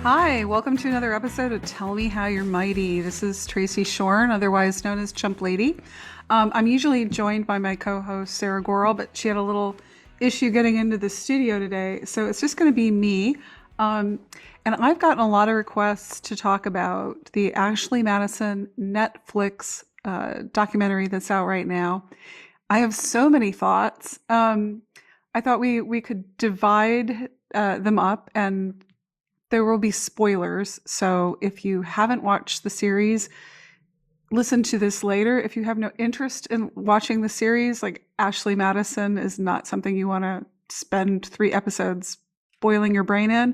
Hi, welcome to another episode of Tell Me How You're Mighty. This is Tracy Schorn, otherwise known as Chump Lady. I'm usually joined by my co-host Sarah Gorel, but she had a little issue getting into the studio today, so it's just going to be me. And I've gotten a lot of requests to talk about the Ashley Madison Netflix documentary that's out right now. I have so many thoughts. I thought we could divide them up, and there will be spoilers. So if you haven't watched the series, listen to this later. If you have no interest in watching the series, like Ashley Madison is not something you want to spend 3 episodes boiling your brain in,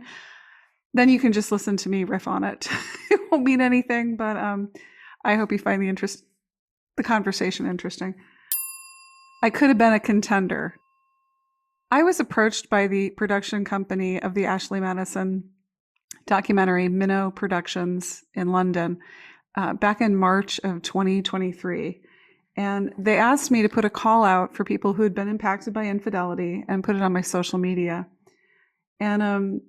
then you can just listen to me riff on it. It won't mean anything, but I hope you find the conversation interesting. I could have been a contender. I was approached by the production company of the Ashley Madison documentary, Minnow Productions in London, back in March of 2023. And they asked me to put a call out for people who had been impacted by infidelity and put it on my social media. And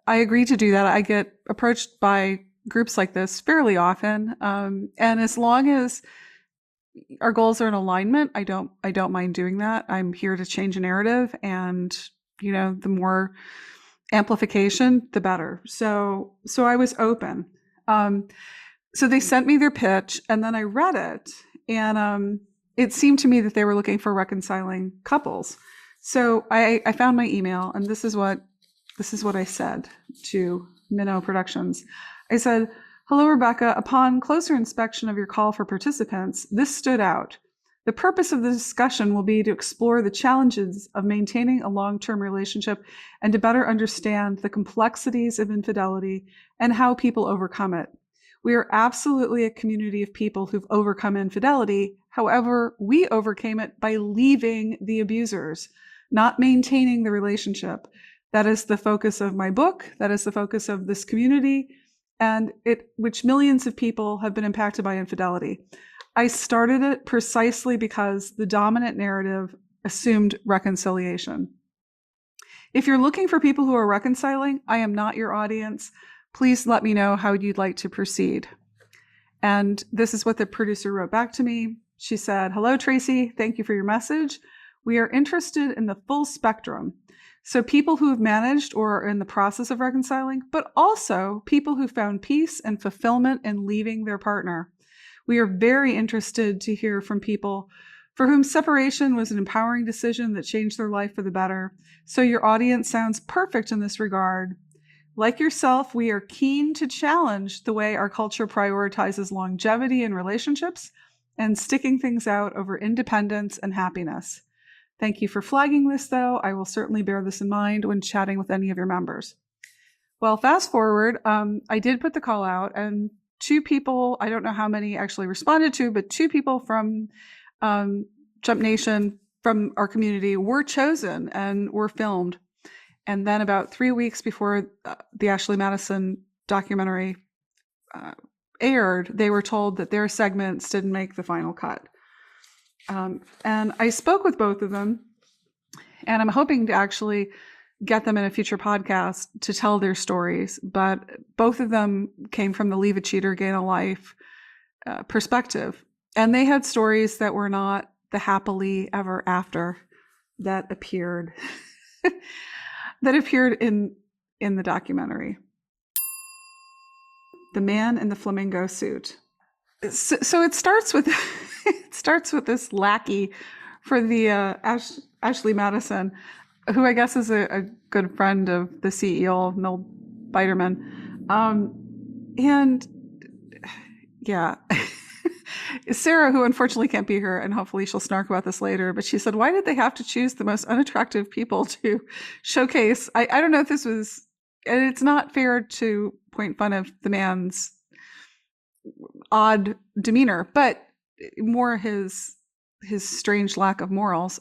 I agreed to do that. I get approached by groups like this fairly often. And as long as our goals are in alignment, I don't mind doing that. I'm here to change a narrative, and the more amplification, the better. So I was open. So they sent me their pitch, and then I read it, and it seemed to me that they were looking for reconciling couples. So I found my email, and this is what I said to Minnow Productions. I said, "Hello, Rebecca. Upon closer inspection of your call for participants, this stood out. The purpose of the discussion will be to explore the challenges of maintaining a long-term relationship and to better understand the complexities of infidelity and how people overcome it. We are absolutely a community of people who've overcome infidelity. However, we overcame it by leaving the abusers, not maintaining the relationship. That is the focus of my book. That is the focus of this community, and which millions of people have been impacted by infidelity. I started it precisely because the dominant narrative assumed reconciliation. If you're looking for people who are reconciling, I am not your audience. Please let me know how you'd like to proceed." And this is what the producer wrote back to me. She said, "Hello, Tracy. Thank you for your message. We are interested in the full spectrum. So people who have managed or are in the process of reconciling, but also people who found peace and fulfillment in leaving their partner. We are very interested to hear from people for whom separation was an empowering decision that changed their life for the better. So your audience sounds perfect in this regard. Like yourself, we are keen to challenge the way our culture prioritizes longevity in relationships and sticking things out over independence and happiness. Thank you for flagging this, though. I will certainly bear this in mind when chatting with any of your members." Well, fast forward, I did put the call out, and 2 people, I don't know how many actually responded to, but 2 people from Chump Nation, from our community, were chosen and were filmed. And then about 3 weeks before the Ashley Madison documentary aired, they were told that their segments didn't make the final cut. And I spoke with both of them, and I'm hoping to actually get them in a future podcast to tell their stories. But both of them came from the leave a cheater, gain a life perspective. And they had stories that were not the happily ever after that appeared in the documentary. The man in the flamingo suit. So it starts with this lackey for the Ashley Madison, who I guess is a good friend of the CEO, Noel Biderman. And yeah, Sarah, who unfortunately can't be here, and hopefully she'll snark about this later, but she said, "Why did they have to choose the most unattractive people to showcase?" I don't know if this was, and it's not fair to point fun of the man's odd demeanor, but more his strange lack of morals.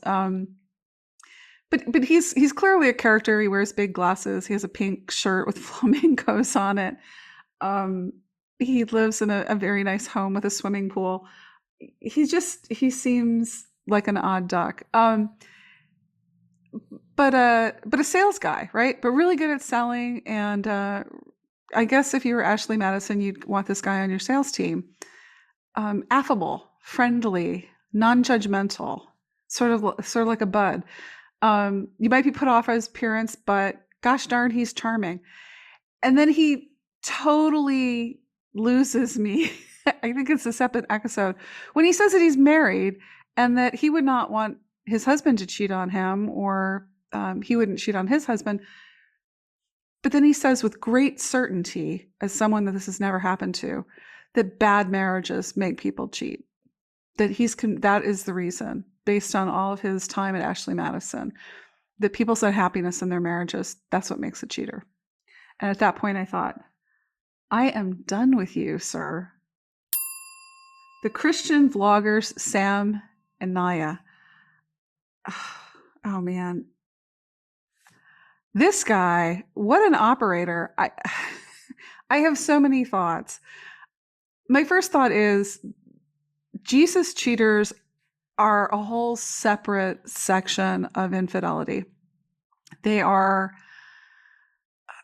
But he's clearly a character. He wears big glasses. He has a pink shirt with flamingos on it. He lives in a very nice home with a swimming pool. He seems like an odd duck. but a sales guy, right? But really good at selling. And I guess if you were Ashley Madison, you'd want this guy on your sales team. Affable, friendly, non-judgmental, sort of like a bud. You might be put off by his appearance, but gosh darn, he's charming. And then he totally loses me. I think it's the second episode when he says that he's married and that he would not want his husband to cheat on him, or he wouldn't cheat on his husband. But then he says with great certainty, as someone that this has never happened to, that bad marriages make people cheat. That that is the reason, based on all of his time at Ashley Madison, that people said happiness in their marriages, that's what makes a cheater. And at that point I thought, I am done with you, sir. The Christian vloggers, Sam and Naya. Oh man. This guy, what an operator. I have so many thoughts. My first thought is Jesus cheaters are a whole separate section of infidelity. They are,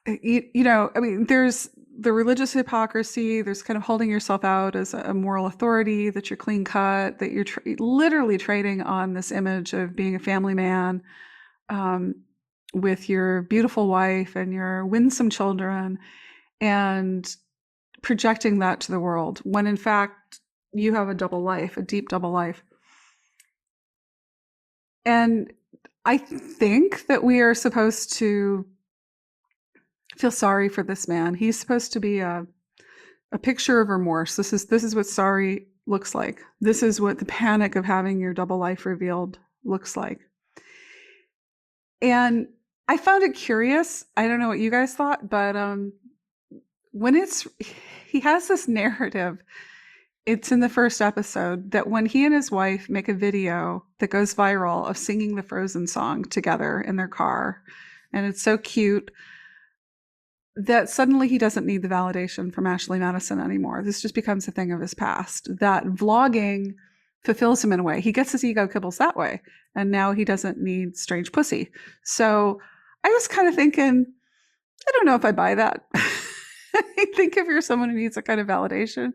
I mean, there's the religious hypocrisy, there's kind of holding yourself out as a moral authority, that you're clean cut, that you're literally trading on this image of being a family man, with your beautiful wife and your winsome children, and projecting that to the world, when in fact you have a double life, a deep double life. And I think that we are supposed to feel sorry for this man. He's supposed to be a picture of remorse. This is what sorry looks like. This is what the panic of having your double life revealed looks like. And I found it curious. I don't know what you guys thought, but when he has this narrative, it's in the first episode, that when he and his wife make a video that goes viral of singing the Frozen song together in their car, and it's so cute, that suddenly he doesn't need the validation from Ashley Madison anymore. This just becomes a thing of his past. That vlogging fulfills him in a way. He gets his ego kibbles that way, and now he doesn't need strange pussy. So I was kind of thinking, I don't know if I buy that. I think if you're someone who needs a kind of validation,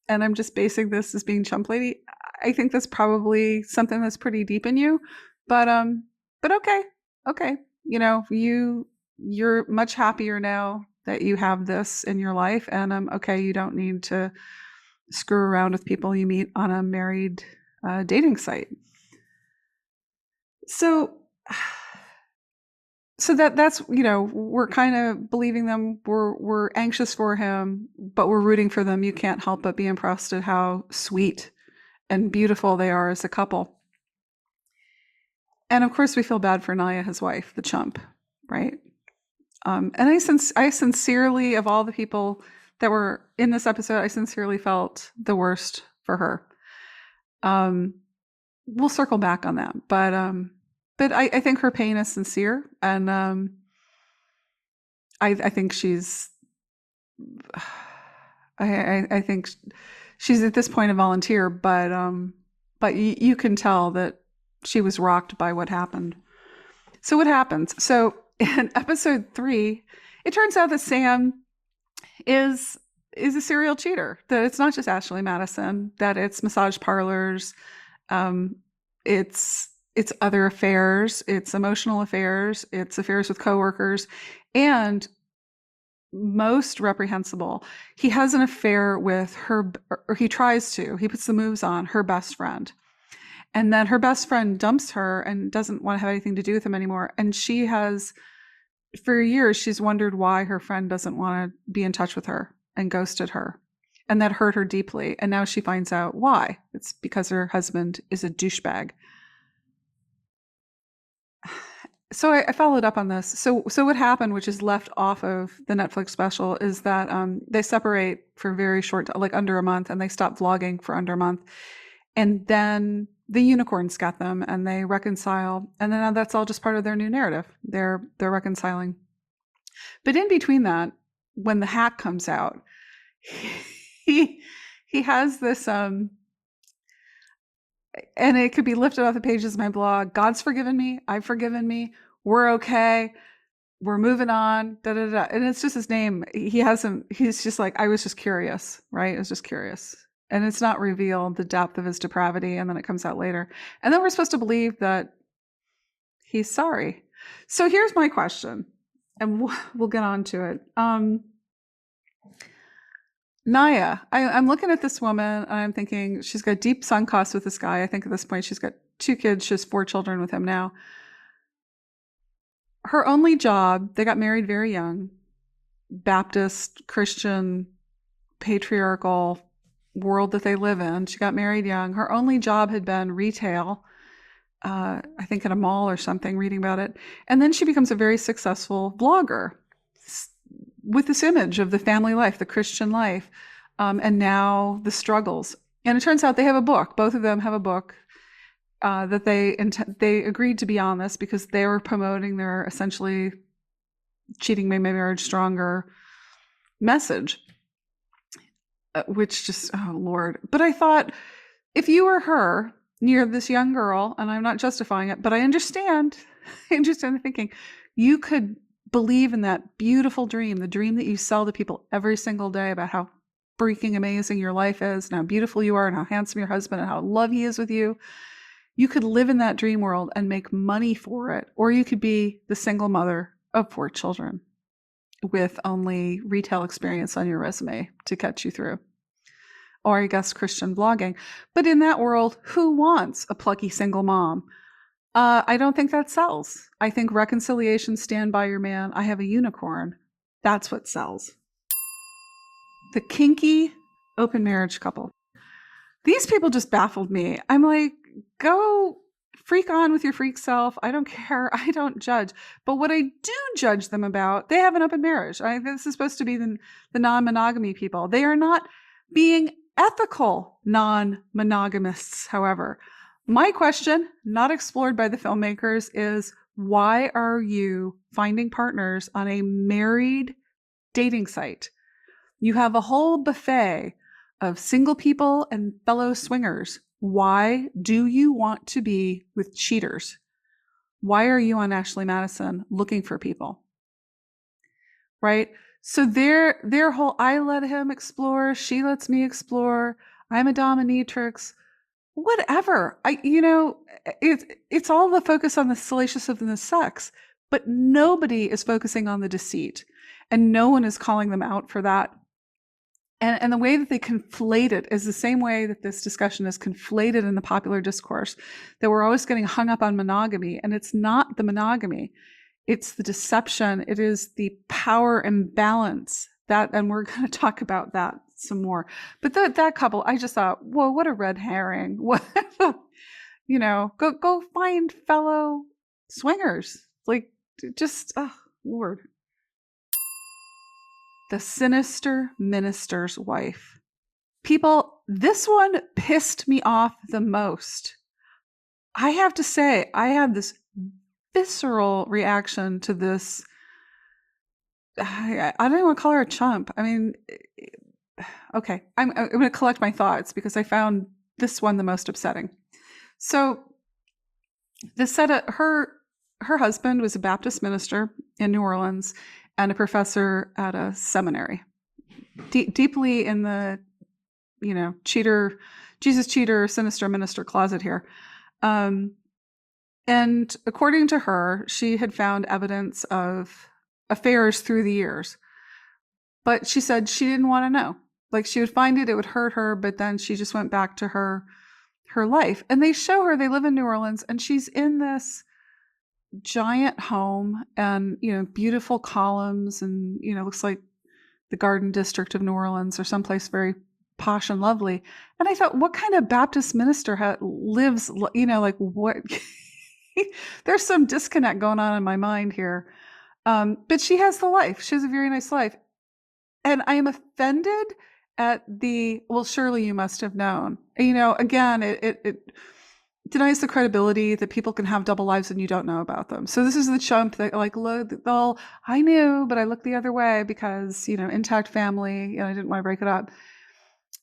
and I'm just basing this as being Chump Lady, I think that's probably something that's pretty deep in you. But okay. You're much happier now that you have this in your life, and okay, you don't need to screw around with people you meet on a married dating site. So that's, we're kind of believing them. We're anxious for him, but we're rooting for them. You can't help but be impressed at how sweet and beautiful they are as a couple. And of course, we feel bad for Naya, his wife, the chump, right? And I sincerely, of all the people that were in this episode, I sincerely felt the worst for her. We'll circle back on that, but I think her pain is sincere, and I think she's, I think she's at this point a volunteer, but you can tell that she was rocked by what happened. So what happens? So in episode 3, it turns out that Sam is a serial cheater. That it's not just Ashley Madison. That it's massage parlors. It's other affairs. It's emotional affairs. It's affairs with coworkers, and most reprehensible, he has an affair with her, or he tries to. He puts the moves on her best friend. And then her best friend dumps her and doesn't want to have anything to do with him anymore. And she has, for years, she's wondered why her friend doesn't want to be in touch with her and ghosted her. And that hurt her deeply. And now she finds out why. It's because her husband is a douchebag. So I followed up on this. So what happened, which is left off of the Netflix special, is that they separate for very short, like under a month, and they stop vlogging for under a month. And then the unicorns get them and they reconcile. And then that's all just part of their new narrative. They're reconciling. But in between that, when the hack comes out, he has this, and it could be lifted off the pages of my blog, God's forgiven me, I've forgiven me, we're okay. We're moving on. Da, da, da. And it's just his name. He's just like, I was just curious, right? I was just curious. And it's not revealed the depth of his depravity. And then it comes out later. And then we're supposed to believe that he's sorry. So here's my question, and we'll get on to it. Naya, I'm looking at this woman and I'm thinking she's got deep sunk costs with this guy. I think at this point she's got 2 kids. She has 4 children with him now. Her only job, they got married very young, Baptist, Christian, patriarchal world that they live in. She got married young. Her only job had been retail, I think at a mall or something, reading about it. And then she becomes a very successful blogger with this image of the family life, the Christian life, and now the struggles. And it turns out they have a book. Both of them have a book that they agreed to be on this because they were promoting their essentially cheating made my marriage stronger message, which just, oh Lord. But I thought, if you were her, near this young girl, and I'm not justifying it, but I understand the thinking, you could believe in that beautiful dream, the dream that you sell to people every single day about how freaking amazing your life is and how beautiful you are and how handsome your husband and how in love he is with you. You could live in that dream world and make money for it. Or you could be the single mother of 4 children with only retail experience on your resume to catch you through. Or I guess Christian blogging. But in that world, who wants a plucky single mom? I don't think that sells. I think reconciliation, stand by your man, I have a unicorn. That's what sells. The kinky open marriage couple. These people just baffled me. I'm like, go freak on with your freak self. I don't care. I don't judge. But what I do judge them about, they have an open marriage. This is supposed to be the non-monogamy people. They are not being ethical non-monogamists, however. My question, not explored by the filmmakers, is why are you finding partners on a married dating site? You have a whole buffet of single people and fellow swingers. Why do you want to be with cheaters? Why are you on Ashley Madison looking for people? Right? So their whole, I let him explore, she lets me explore, I'm a dominatrix, whatever. It's all the focus on the salacious of the sex, but nobody is focusing on the deceit, and no one is calling them out for that. And the way that they conflate it is the same way that this discussion is conflated in the popular discourse, that we're always getting hung up on monogamy, and it's not the monogamy. It's the deception. It is the power imbalance that, and we're going to talk about that some more. But that couple, I just thought, whoa, what a red herring. What, go find fellow swingers. Like, just, oh, Lord. The sinister minister's wife. People, this one pissed me off the most. I have to say, I had this visceral reaction to this. I don't even want to call her a chump. I mean, okay, I'm going to collect my thoughts because I found this one the most upsetting. So this said her husband was a Baptist minister in New Orleans and a professor at a seminary, deeply in the, cheater, Jesus cheater, sinister minister closet here. And according to her, she had found evidence of affairs through the years. But she said she didn't want to know. Like, she would find it would hurt her, but then she just went back to her life. And they show her, they live in New Orleans, and she's in this giant home and, beautiful columns and, looks like the Garden District of New Orleans or someplace very posh and lovely. And I thought, what kind of Baptist minister lives, like what? There's some disconnect going on in my mind here. But she has the life. She has a very nice life. And I am offended at well, surely you must have known. Again, it denies the credibility that people can have double lives and you don't know about them. So this is the chump that, like, look, I knew, but I looked the other way because, intact family, I didn't want to break it up.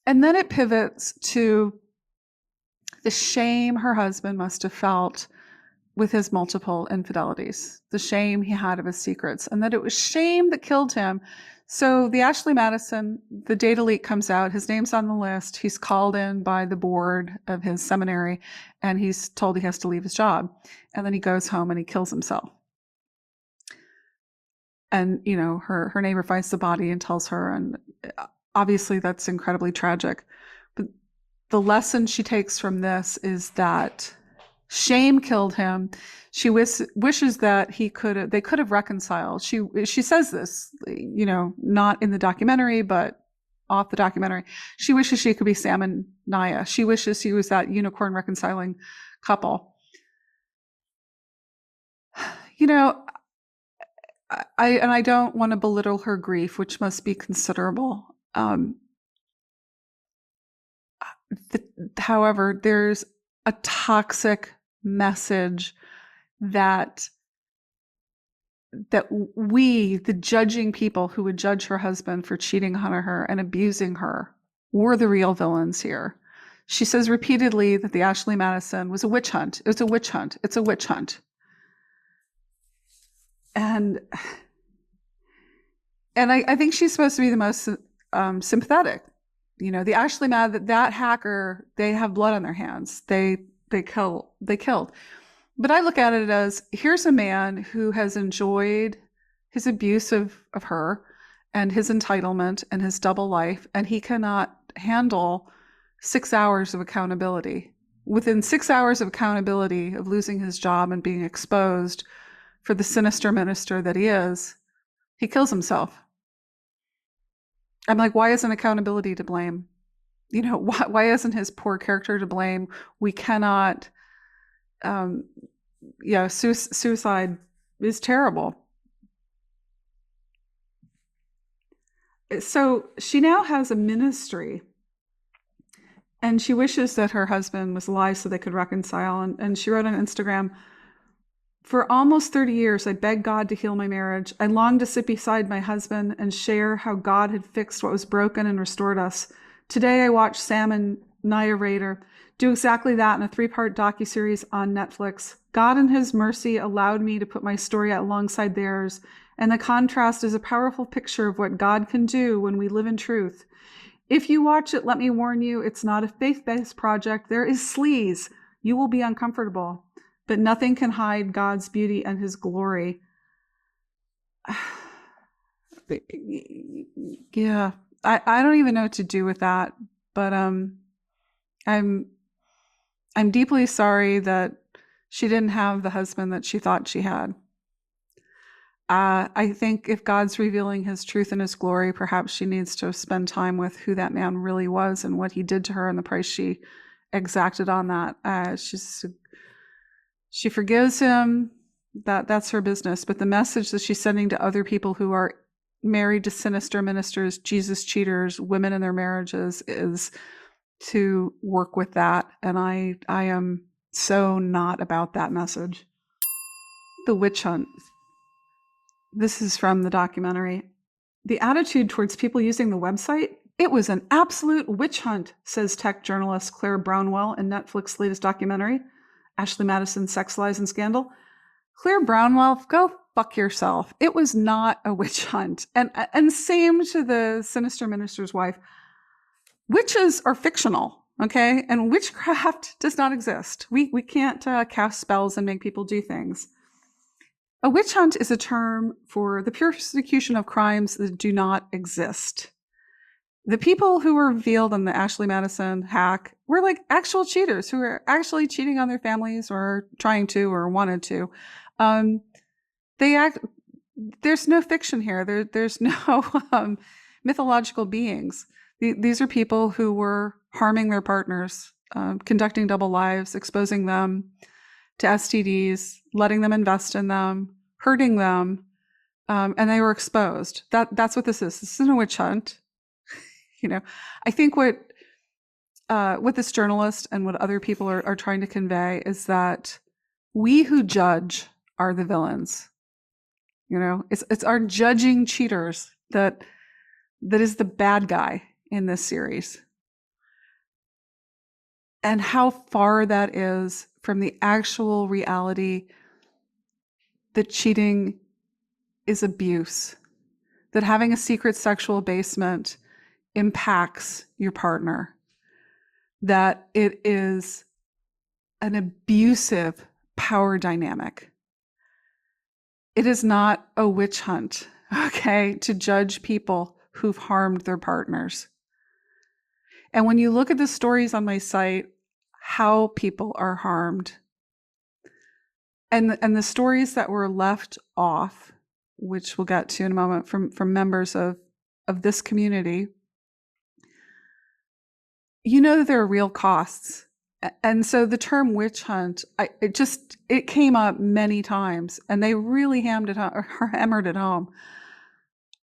And then it pivots to the shame her husband must have felt with his multiple infidelities, the shame he had of his secrets, and that it was shame that killed him. So the Ashley Madison, the data leak comes out, his name's on the list, he's called in by the board of his seminary, and he's told he has to leave his job. And then he goes home and he kills himself. And, you know, her neighbor finds the body and tells her, and obviously that's incredibly tragic. But the lesson she takes from this is that shame killed him. She wishes that they could have reconciled. She says this, you know, not in the documentary, but off the documentary. She wishes she could be Sam and Naya. She wishes she was that unicorn reconciling couple. You know, I don't want to belittle her grief, which must be considerable. However, there's a toxic message that we, the judging people who would judge her husband for cheating on her and abusing her, were the real villains here. She says repeatedly that the Ashley Madison was a witch hunt. It's a witch hunt. It's a witch hunt. And I think she's supposed to be the most sympathetic. You know, the Ashley that hacker, they have blood on their hands. They killed. But I look at it as, here's a man who has enjoyed his abuse of her and his entitlement and his double life, and he cannot handle 6 hours of accountability. Within 6 hours of accountability of losing his job and being exposed for the sinister minister that he is, he kills himself. I'm like, why isn't accountability to blame? You know, why isn't his poor character to blame? We cannot, suicide is terrible. So she now has a ministry, and she wishes that her husband was alive so they could reconcile. And she wrote on Instagram, "For almost 30 years, I begged God to heal my marriage. I longed to sit beside my husband and share how God had fixed what was broken and restored us. Today, I watched Sam and Naya Rader do exactly that in a 3-part docuseries on Netflix. God in his mercy allowed me to put my story out alongside theirs, and the contrast is a powerful picture of what God can do when we live in truth. If you watch it, let me warn you, it's not a faith-based project. There is sleaze. You will be uncomfortable. But nothing can hide God's beauty and his glory." Yeah, I don't even know what to do with that, but I'm deeply sorry that she didn't have the husband that she thought she had. I think if God's revealing his truth and his glory, perhaps she needs to spend time with who that man really was and what he did to her and the price she exacted on that. She forgives him. That's her business. But the message that she's sending to other people who are married to sinister ministers, Jesus cheaters, women in their marriages, is to work with that. And I am so not about that message. The witch hunt. This is from the documentary. "The attitude towards people using the website, it was an absolute witch hunt," says tech journalist Claire Brownwell in Netflix's latest documentary, Ashley Madison, Sex, Lies, and Scandal. Claire Brownwell, go fuck yourself. It was not a witch hunt. And same to the sinister minister's wife. Witches are fictional, okay? And witchcraft does not exist. We can't cast spells and make people do things. A witch hunt is a term for the persecution of crimes that do not exist. The people who were revealed in the Ashley Madison hack were like actual cheaters who were actually cheating on their families or trying to or wanted to. There's no fiction here. There's no mythological beings. These are people who were harming their partners, conducting double lives, exposing them to STDs, letting them invest in them, hurting them, and they were exposed. That's what this is. This isn't a witch hunt. You know, I think what this journalist and what other people are trying to convey is that we who judge are the villains. You know, it's our judging cheaters that is the bad guy in this series. And how far that is from the actual reality that cheating is abuse, that having a secret sexual basement impacts your partner, that it is an abusive power dynamic. It is not a witch hunt, okay, to judge people who've harmed their partners. And when you look at the stories on my site, how people are harmed, and the stories that were left off, which we'll get to in a moment, from members of this community, you know that there are real costs. And so the term witch hunt, it came up many times, and they really hammered it home.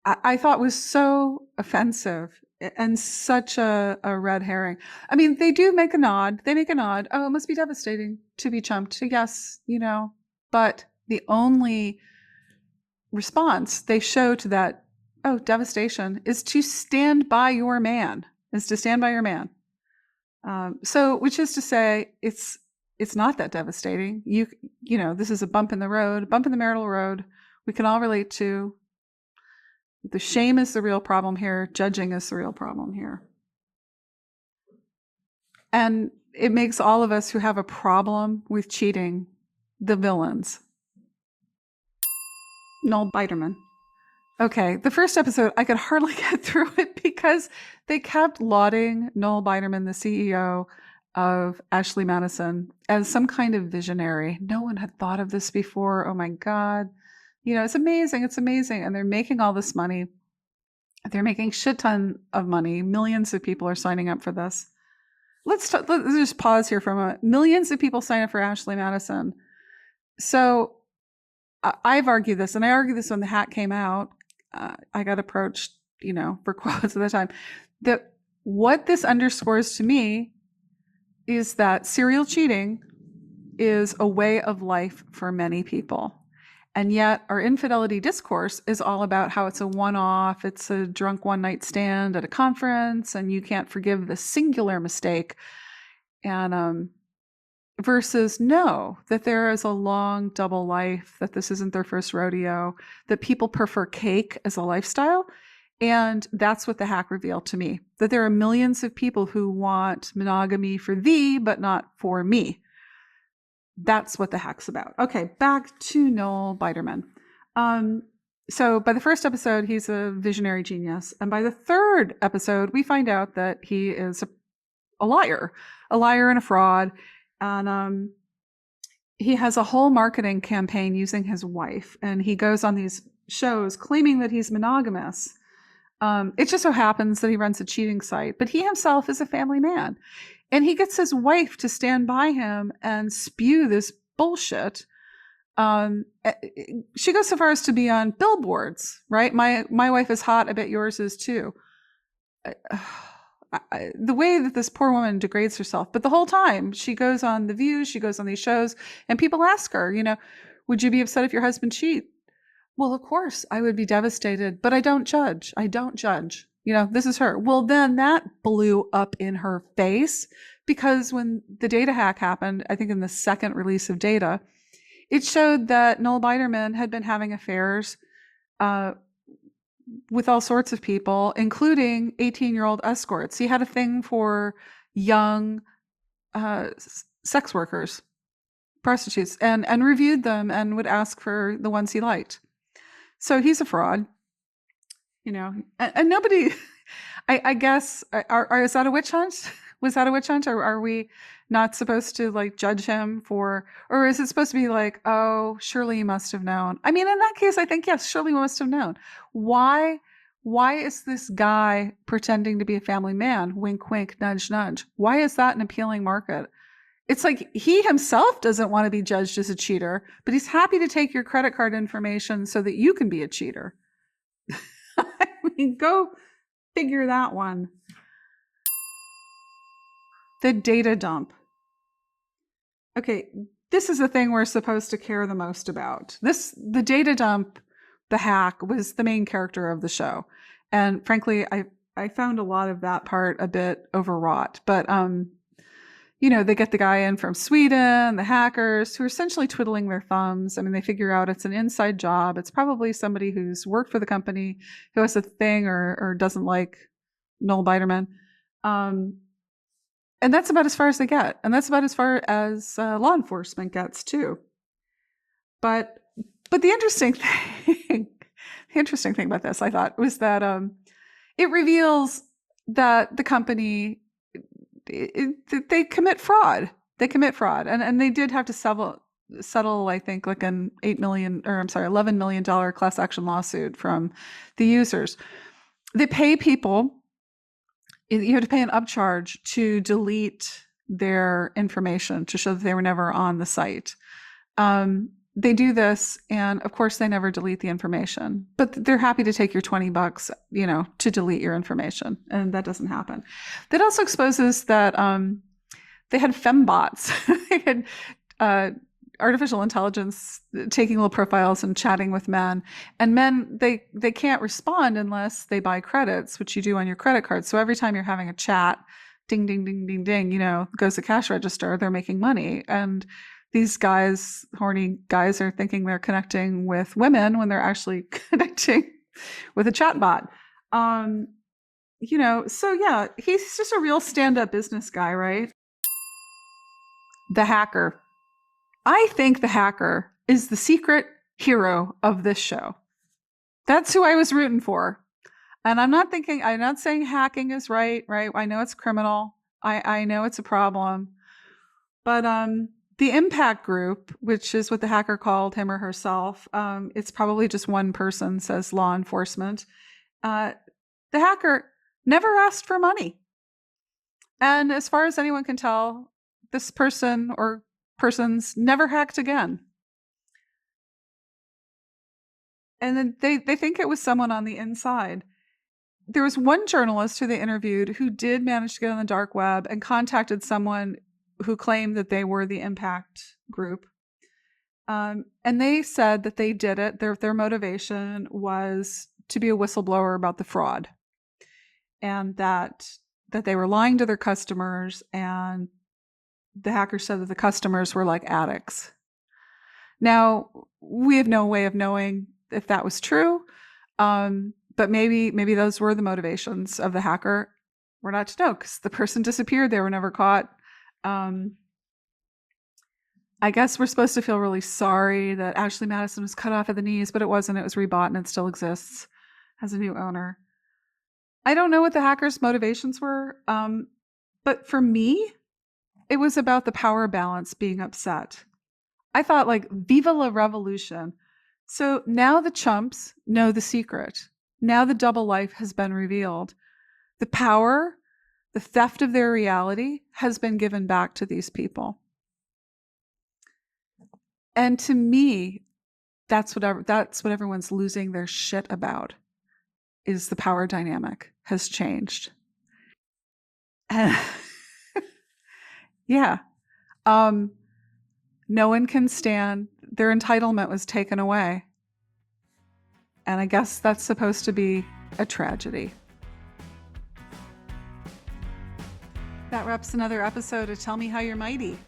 I thought was so offensive and such a red herring. I mean, they do make a nod. They make a nod. Oh, it must be devastating to be chumped. Yes, but the only response they show to that, oh, devastation, is to stand by your man, So, which is to say, it's not that devastating. This is a bump in the marital road. We can all relate to. The shame is the real problem here. Judging is the real problem here. And it makes all of us who have a problem with cheating the villains. Noel Biderman. Okay, the first episode, I could hardly get through it because they kept lauding Noel Biderman, the CEO of Ashley Madison, as some kind of visionary. No one had thought of this before. Oh my God. It's amazing. It's amazing. And they're making all this money. They're making shit ton of money. Millions of people are signing up for this. Let's just pause here for a moment. Millions of people sign up for Ashley Madison. So I've argued this, and I argued this when the hack came out. I got approached, for quotes at the time. That what this underscores to me is that serial cheating is a way of life for many people. And yet our infidelity discourse is all about how it's a one-off, it's a drunk one-night stand at a conference, and you can't forgive the singular mistake. And versus that there is a long double life, that this isn't their first rodeo, that people prefer cake as a lifestyle. And that's what the hack revealed to me, that there are millions of people who want monogamy for thee, but not for me. That's what the hack's about. Okay, back to Noel Biderman. So by the first episode, he's a visionary genius. And by the third episode, we find out that he is a liar and a fraud. And he has a whole marketing campaign using his wife. And he goes on these shows claiming that he's monogamous. It just so happens that he runs a cheating site, but he himself is a family man. And he gets his wife to stand by him and spew this bullshit. She goes so far as to be on billboards, right? My wife is hot. I bet yours is too. The way that this poor woman degrades herself, but the whole time she goes on The View, she goes on these shows, and people ask her, would you be upset if your husband cheat? Well, of course I would be devastated, but I don't judge. This is her. Well, then that blew up in her face, because when the data hack happened, I think in the second release of data, it showed that Noel Biderman had been having affairs with all sorts of people, including 18-year-old escorts. He had a thing for young sex workers, prostitutes, and reviewed them and would ask for the ones he liked. So he's a fraud, and nobody, I guess, is that a witch hunt? Was that a witch hunt? Or are we not supposed to judge him or is it supposed to be oh, surely you must have known? I mean, in that case, I think, yes, surely we must have known. Why is this guy pretending to be a family man? Wink, wink, nudge, nudge. Why is that an appealing market? It's like he himself doesn't want to be judged as a cheater, but he's happy to take your credit card information so that you can be a cheater. I mean, go figure that one. The data dump. Okay, this is the thing we're supposed to care the most about. The data dump, the hack, was the main character of the show. And frankly, I found a lot of that part a bit overwrought. But they get the guy in from Sweden, the hackers who are essentially twiddling their thumbs. I mean, they figure out it's an inside job. It's probably somebody who's worked for the company who has a thing or doesn't like Noel Biderman. And that's about as far as they get. And that's about as far as law enforcement gets too. But the interesting thing about this, I thought, was that it reveals that the company, they commit fraud. And they did have to settle, I think, like an $11 million class action lawsuit from the users. They pay people. You have to pay an upcharge to delete their information to show that they were never on the site. They do this, and of course, they never delete the information. But they're happy to take your $20, to delete your information, and that doesn't happen. That also exposes that they had fembots. They had artificial intelligence taking little profiles and chatting with men, and men they can't respond unless they buy credits, which you do on your credit card. So every time you're having a chat, ding ding ding ding ding, goes the cash register. They're making money, and these guys, horny guys, are thinking they're connecting with women when they're actually connecting with a chatbot. So yeah, he's just a real stand-up business guy, right? The hacker. I think the hacker is the secret hero of this show. That's who I was rooting for. And I'm not saying hacking is right? I know it's criminal. I know it's a problem. But the impact group, which is what the hacker called him or herself, it's probably just one person, says law enforcement. The hacker never asked for money. And as far as anyone can tell, this person or persons never hacked again. And then they think it was someone on the inside. There was one journalist who they interviewed who did manage to get on the dark web and contacted someone who claimed that they were the impact group. And they said that they did it. Their motivation was to be a whistleblower about the fraud. And that they were lying to their customers, and the hacker said that the customers were like addicts. Now, we have no way of knowing if that was true, but maybe those were the motivations of the hacker. We're not to know because the person disappeared. They were never caught. I guess we're supposed to feel really sorry that Ashley Madison was cut off at the knees, but it wasn't. It was rebought, and it still exists as a new owner. I don't know what the hacker's motivations were, but for me, it was about the power balance being upset. I thought, like, viva la revolution. So now the chumps know the secret. Now the double life has been revealed. The power, the theft of their reality has been given back to these people. And to me, that's what everyone's losing their shit about, is the power dynamic has changed. Yeah. No one can stand. Their entitlement was taken away. And I guess that's supposed to be a tragedy. That wraps another episode of Tell Me How You're Mighty.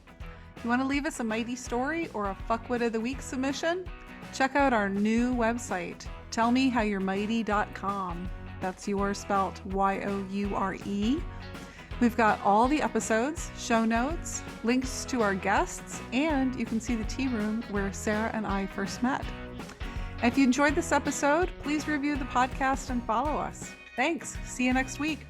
You want to leave us a mighty story or a fuckwit of the week submission? Check out our new website, tellmehowyourmighty.com. That's yours spelled Y-O-U-R-E. We've got all the episodes, show notes, links to our guests, and you can see the tea room where Sarah and I first met. If you enjoyed this episode, please review the podcast and follow us. Thanks. See you next week.